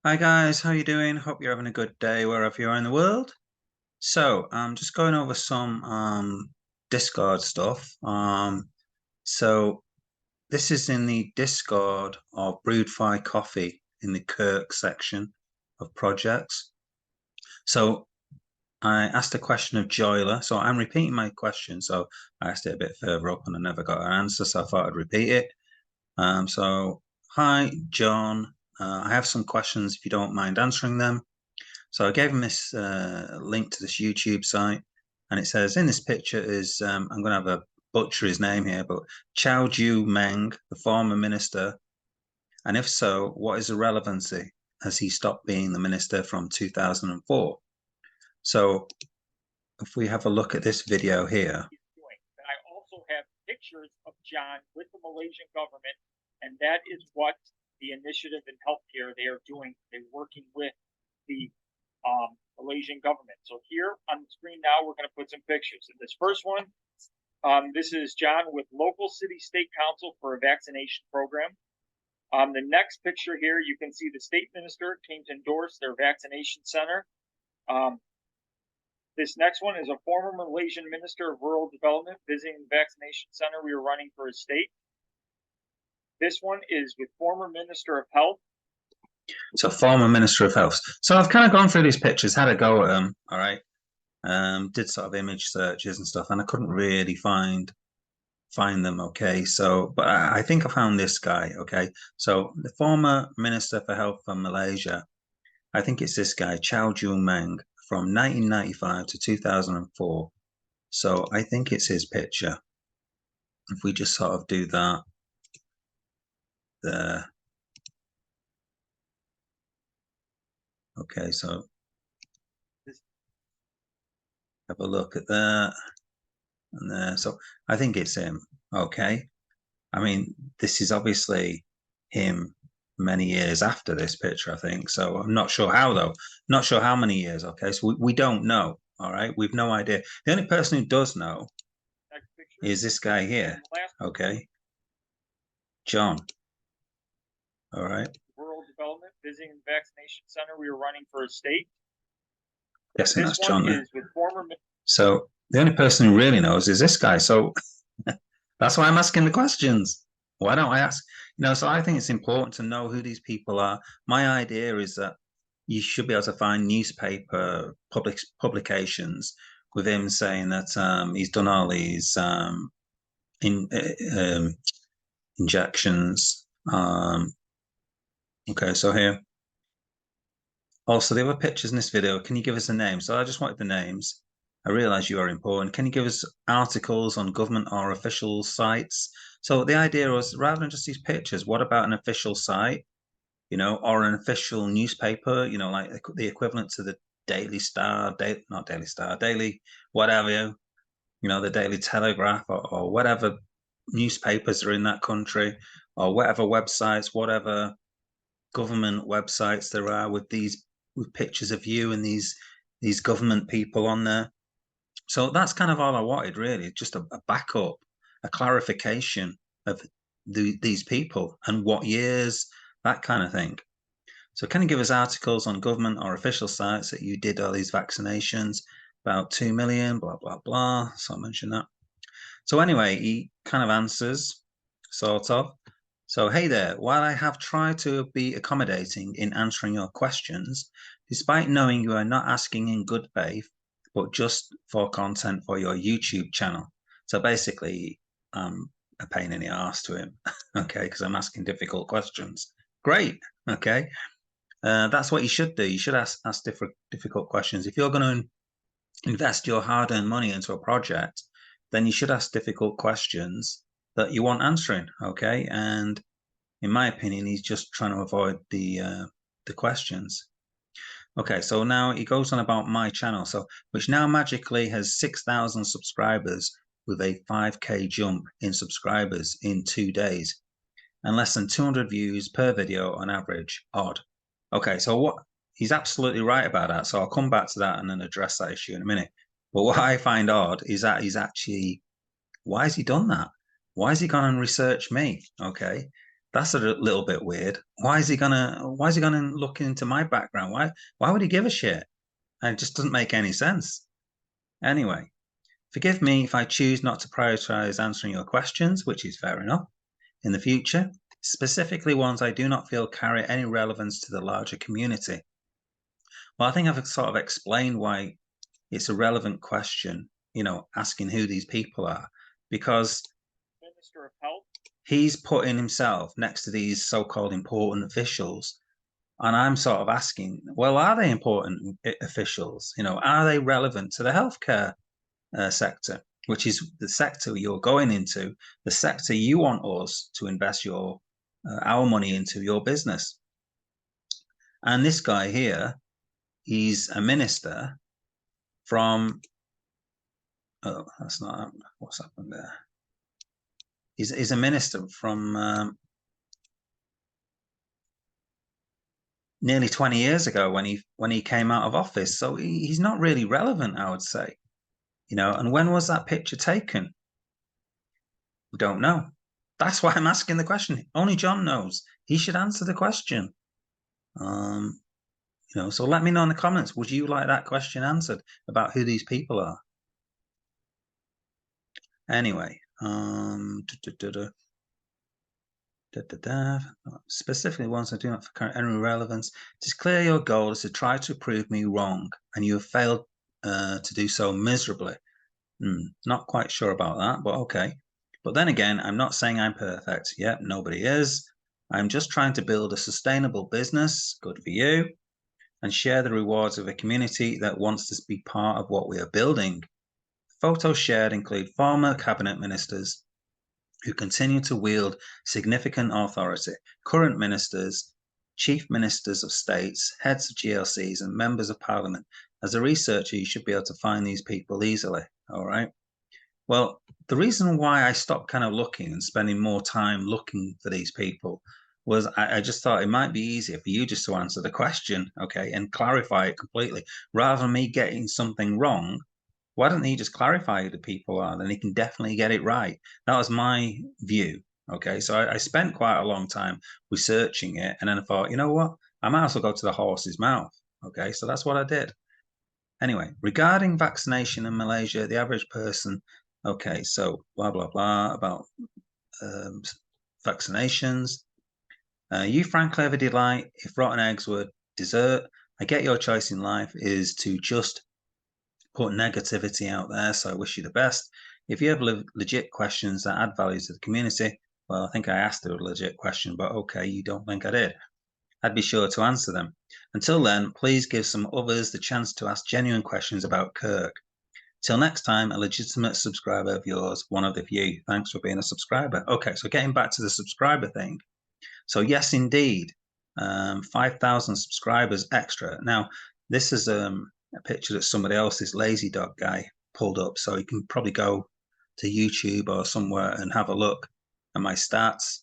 Hi guys, how you doing? Hope you're having a good day wherever you are in the world. So I'm just going over some Discord stuff. So this is in the Discord of Brewed Coffee in the KERC section of projects. So I asked a question of Joyler. So I'm repeating my question. So I asked it a bit further up and I never got an answer, so I thought I'd repeat it. So hi John, I have some questions if you don't mind answering them. So I gave him this link to this YouTube site, and it says in this picture is I'm going to have a butcher his name here, but Chow Ju Meng, the former minister, and if so, what is the relevancy? Has he stopped being the minister from 2004? So if we have a look at this video here. And I also have pictures of John with the Malaysian government, and that is what the initiative in healthcare they are doing. They're working with the Malaysian government. So here on the screen now, we're going to put some pictures. In this first one, this is John with local city state council for a vaccination program. The next picture here, you can see the state minister came to endorse their vaccination center. This next one is a former Malaysian minister of rural development visiting the vaccination center we were running for his state. This one is with former minister of health. So former minister of health. So I've kind of gone through these pictures, had a go at them. All right. Did sort of image searches and stuff, and I couldn't really find them. Okay, so but I think I found this guy. Okay, so the former minister for health from Malaysia, I think it's this guy Chow Ju Meng from 1995 to 2004. So I think it's his picture. If we just sort of do that there. Okay, so have a look at that and there. So I think it's him. Okay, I mean, this is obviously him many years after this picture, I think. So I'm not sure how, though. Not sure how many years. Okay, so we don't know. All right, we've no idea. The only person who does know is this guy here. Okay, John. All right. Rural development visiting the vaccination center we were running for a state. Guessing that's John there. Former... So the only person who really knows is this guy. So that's why I'm asking the questions. Why don't I ask? You know, so I think it's important to know who these people are. My idea is that you should be able to find newspaper publications with him saying that he's done all these injections. Okay, so here. Also, there were pictures in this video. Can you give us the names? So I just wanted the names. I realize you are important. Can you give us articles on government or official sites? So the idea was rather than just these pictures, what about an official site, you know, or an official newspaper, you know, like the equivalent to the Daily Star, not Daily Star, Daily whatever, you know, the Daily Telegraph or whatever newspapers are in that country or whatever websites, whatever government websites there are with pictures of you and these government people on there. So that's kind of all I wanted, really, just a backup, a clarification of these people and what years, that kind of thing. So can you give us articles on government or official sites that you did all these vaccinations, about 2 million, blah, blah, blah. So I mentioned that. So anyway, he kind of answers, sort of. So, hey there, while I have tried to be accommodating in answering your questions, despite knowing you are not asking in good faith, but just for content for your YouTube channel. So basically, I'm a pain in the ass to him, okay, because I'm asking difficult questions. Great, okay. That's what you should do. You should ask difficult questions. If you're going to invest your hard-earned money into a project, then you should ask difficult questions that you want answering, okay? And in my opinion, he's just trying to avoid the questions. Okay, so now he goes on about my channel, so which now magically has 6,000 subscribers with a 5K jump in subscribers in 2 days and less than 200 views per video on average. Odd. Okay, so what he's absolutely right about that. So I'll come back to that and then address that issue in a minute. But what I find odd is that he's actually, why has he done that? Why has he gone and researched me? Okay, That's a little bit weird. Why is he gonna look into my background? Why would he give a shit? It just doesn't make any sense. Anyway, forgive me if I choose not to prioritize answering your questions, which is fair enough, in the future, specifically ones I do not feel carry any relevance to the larger community. Well, I think I've sort of explained why it's a relevant question, asking who these people are, because Minister of Health. He's putting himself next to these so-called important officials. And I'm sort of asking, well, are they important officials? Are they relevant to the healthcare sector, which is the sector you're going into, the sector you want us to invest our money into, your business? And this guy here, he's a minister from, oh, that's not, what's happened there? He's a minister from nearly 20 years ago when he came out of office. So he's not really relevant, I would say. And when was that picture taken? We don't know. That's why I'm asking the question. Only John knows. He should answer the question. So let me know in the comments. Would you like that question answered about who these people are? Anyway, specifically ones that do not carry any relevance. It is clear your goal is to try to prove me wrong, and you have failed to do so miserably. Not quite sure about that, but okay. But then again, I'm not saying I'm perfect. Yep, nobody is. I'm just trying to build a sustainable business, good for you, and share the rewards of a community that wants to be part of what we are building. Photos shared include former cabinet ministers who continue to wield significant authority, current ministers, chief ministers of states, heads of GLCs, and members of parliament. As a researcher, you should be able to find these people easily, all right? Well, the reason why I stopped kind of looking and spending more time looking for these people was I just thought it might be easier for you just to answer the question, okay, and clarify it completely, rather than me getting something wrong. Why don't he just clarify who the people are? Then he can definitely get it right. That was my view. Okay, so I spent quite a long time researching it, and then I thought, you know what? I might as well go to the horse's mouth. Okay, so that's what I did. Anyway, regarding vaccination in Malaysia, the average person, okay, so blah, blah, blah about vaccinations. You frankly have a delight. If rotten eggs were dessert, I get your choice in life is to just put negativity out there, so I wish you the best. If you have legit questions that add value to the community, well, I think I asked a legit question, but okay, you don't think I did. I'd be sure to answer them. Until then, please give some others the chance to ask genuine questions about KERC. Till next time, a legitimate subscriber of yours, one of the few. Thanks for being a subscriber. Okay, so getting back to the subscriber thing. So yes, indeed, 5,000 subscribers extra. Now, this is a picture that somebody else, this lazy dog guy, pulled up. So you can probably go to YouTube or somewhere and have a look at my stats.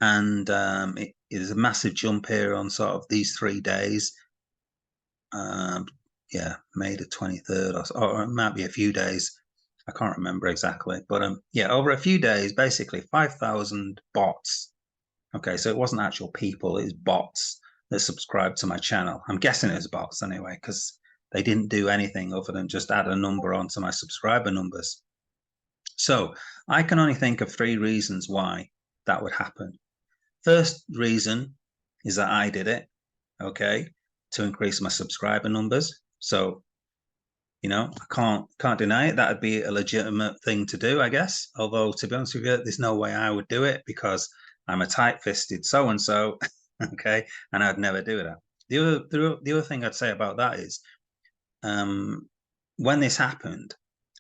And it is a massive jump here on sort of these 3 days. Yeah, May the 23rd, or it might be a few days. I can't remember exactly. But yeah, over a few days, basically 5,000 bots. Okay, so it wasn't actual people, it was bots that subscribed to my channel. I'm guessing it was bots anyway, because they didn't do anything other than just add a number onto my subscriber numbers. So I can only think of 3 reasons why that would happen. First reason is that I did it, okay, to increase my subscriber numbers. So, I can't deny it. That'd be a legitimate thing to do, I guess. Although, to be honest with you, there's no way I would do it because I'm a tight-fisted so-and-so, okay, and I'd never do that. The other thing I'd say about that is, when this happened,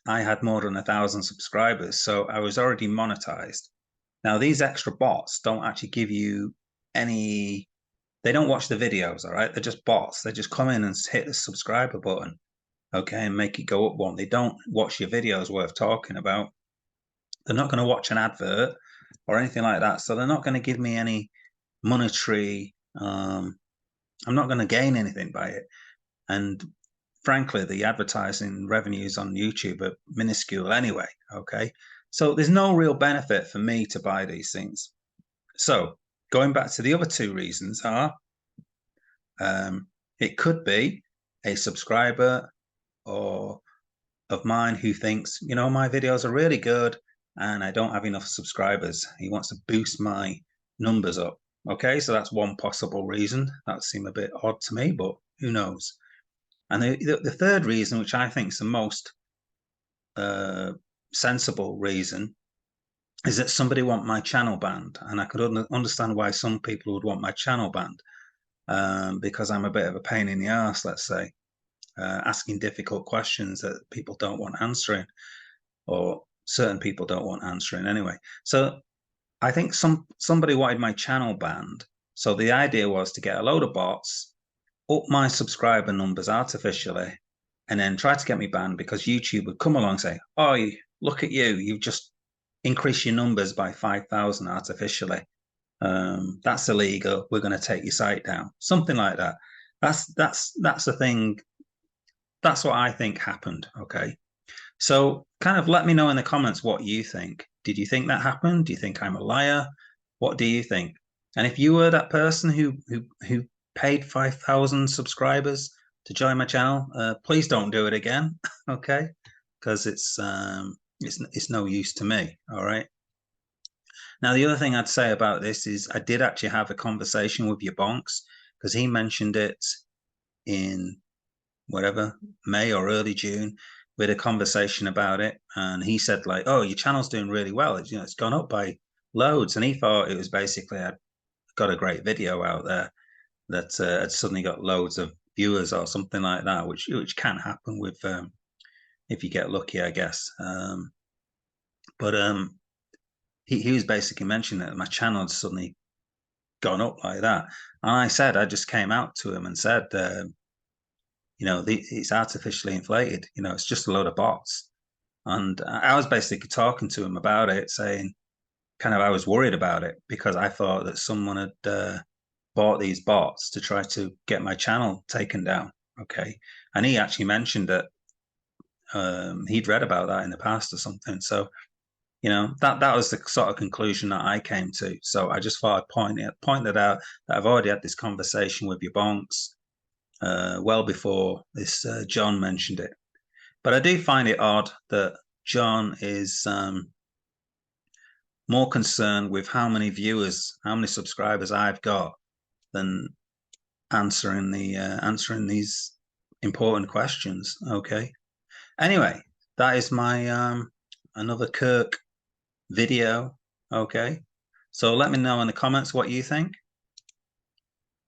I had more than 1,000 subscribers, so I was already monetized. Now, these extra bots don't actually give you any, they don't watch the videos, all right? They're just bots. They just come in and hit the subscriber button, okay, and make it go up one. They don't watch your videos worth talking about. They're not going to watch an advert or anything like that. So they're not going to give me any monetary, I'm not going to gain anything by it. And frankly, the advertising revenues on YouTube are minuscule anyway, okay? So there's no real benefit for me to buy these things. So going back to the other two reasons are, it could be a subscriber or of mine who thinks, you know, my videos are really good and I don't have enough subscribers. He wants to boost my numbers up. Okay, so that's one possible reason. That seemed a bit odd to me, but who knows? And the third reason, which I think is the most sensible reason, is that somebody want my channel banned. And I could understand why some people would want my channel banned, because I'm a bit of a pain in the ass, let's say, asking difficult questions that people don't want answering, or certain people don't want answering anyway. So I think somebody wanted my channel banned. So the idea was to get a load of bots, up my subscriber numbers artificially, and then try to get me banned, because YouTube would come along and say, oh, look at you, you've just increased your numbers by 5,000 artificially. That's illegal. We're going to take your site down. Something like that. That's the thing. That's what I think happened. Okay. So kind of let me know in the comments what you think. Did you think that happened? Do you think I'm a liar? What do you think? And if you were that person who paid 5,000 subscribers to join my channel, please don't do it again, okay? Because it's no use to me. All right. Now the other thing I'd say about this is I did actually have a conversation with your bonks, because he mentioned it in whatever, May or early June. We had a conversation about it, and he said like, oh, your channel's doing really well. It's, you know, it's gone up by loads. And he thought it was basically I'd got a great video out there that had suddenly got loads of viewers or something like that, which can happen with if you get lucky, I guess. But he was basically mentioning that my channel had suddenly gone up like that. And I said, I just came out to him and said, you know, it's artificially inflated. You know, it's just a load of bots. And I was basically talking to him about it, saying, kind of, I was worried about it because I thought that someone had bought these bots to try to get my channel taken down. Okay. And he actually mentioned that he'd read about that in the past or something. So, you know, that was the sort of conclusion that I came to. So I just thought I'd point that out, that I've already had this conversation with your bonks well before this John mentioned it. But I do find it odd that John is more concerned with how many viewers, how many subscribers I've got, than answering these important questions. Okay. Anyway, that is my another KERC video. Okay. So let me know in the comments what you think.